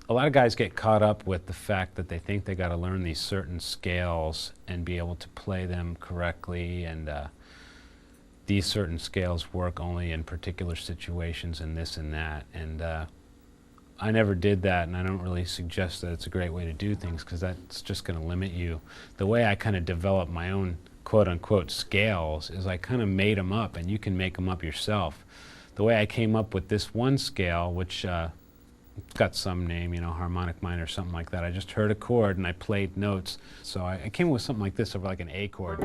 A lot of guys get caught up with the fact that they think they got to learn these certain scales and be able to play them correctly, and these certain scales work only in particular situations and this and that. And I never did that, and I don't really suggest that it's a great way to do things, because that's just going to limit you. The way I kind of developed my own quote-unquote scales is I kind of made them up, and you can make them up yourself. The way I came up with this one scale, which got some name, you know, harmonic minor or something like that. I just heard a chord and I played notes. So I came up with something like this, over like an A chord.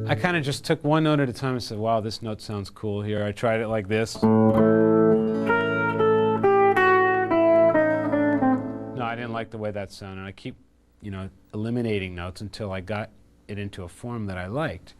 I kind of just took one note at a time and said, wow, this note sounds cool here. I tried it like this. No, I didn't like the way that sounded. I keep, you know, eliminating notes until I got it into a form that I liked.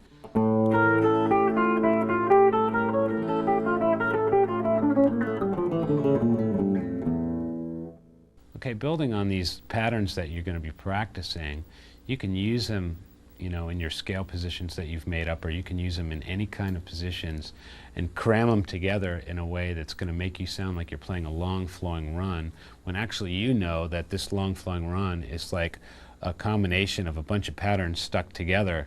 Okay, building on these patterns that you're going to be practicing, you can use them, you know, in your scale positions that you've made up, or you can use them in any kind of positions and cram them together in a way that's going to make you sound like you're playing a long flowing run, when actually you know that this long flowing run is like a combination of a bunch of patterns stuck together.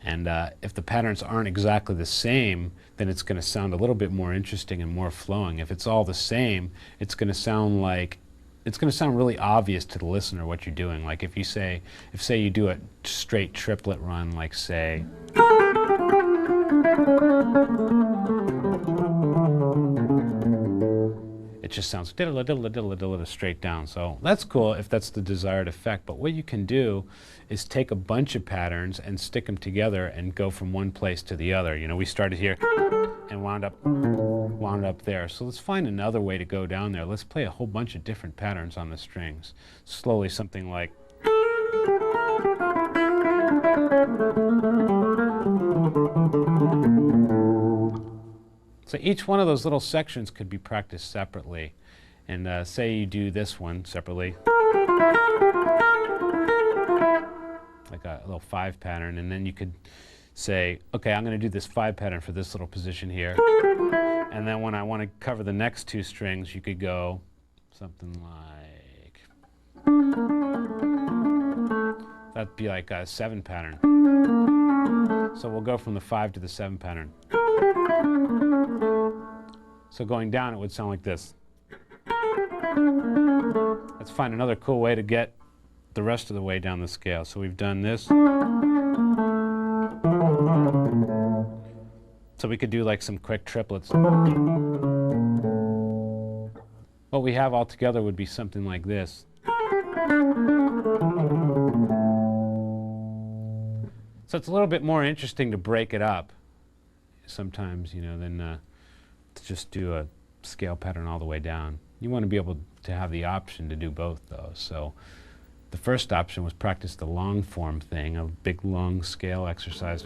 And if the patterns aren't exactly the same, then it's going to sound a little bit more interesting and more flowing. If it's all the same, it's going to sound like, it's going to sound really obvious to the listener what you're doing. Like if you say, say you do a straight triplet run, like say, it just sounds diddle diddle diddle diddle straight down. So that's cool if that's the desired effect. But what you can do is take a bunch of patterns and stick them together and go from one place to the other. You know, we started here and wound up there. So let's find another way to go down there. Let's play a whole bunch of different patterns on the strings. Slowly, something like. So each one of those little sections could be practiced separately. And say you do this one separately, like a little 5 pattern, and then you could say, okay, I'm going to do this 5 pattern for this little position here. And then when I want to cover the next 2 strings, you could go something like, that'd be like a 7 pattern. So we'll go from the 5 to the 7 pattern. So going down, it would sound like this. Let's find another cool way to get the rest of the way down the scale. So we've done this. So we could do like some quick triplets. What we have all together would be something like this. So it's a little bit more interesting to break it up sometimes, you know, than to just do a scale pattern all the way down. You want to be able to have the option to do both, though. So the first option was practice the long form thing, a big long scale exercise.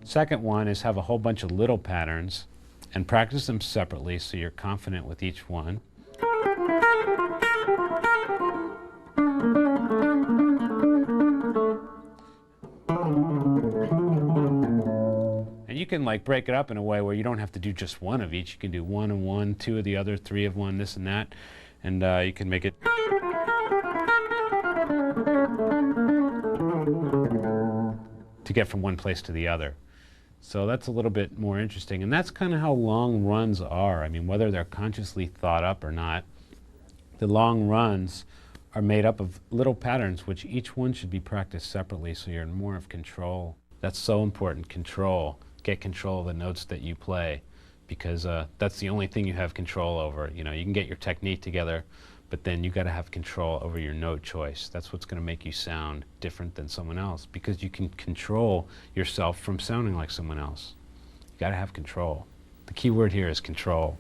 Second one is have a whole bunch of little patterns and practice them separately so you're confident with each one. And you can like break it up in a way where you don't have to do just one of each. You can do 1 and 1, 2 of the other, 3 of one, this and that. And you can make it to get from one place to the other. So that's a little bit more interesting. And that's kind of how long runs are. I mean, whether they're consciously thought up or not, the long runs are made up of little patterns, which each one should be practiced separately so you're in more of control. That's so important, control. Get control of the notes that you play, because that's the only thing you have control over. You know, you can get your technique together, but then you got to have control over your note choice. That's what's going to make you sound different than someone else, because you can control yourself from sounding like someone else. You got to have control. The key word here is control.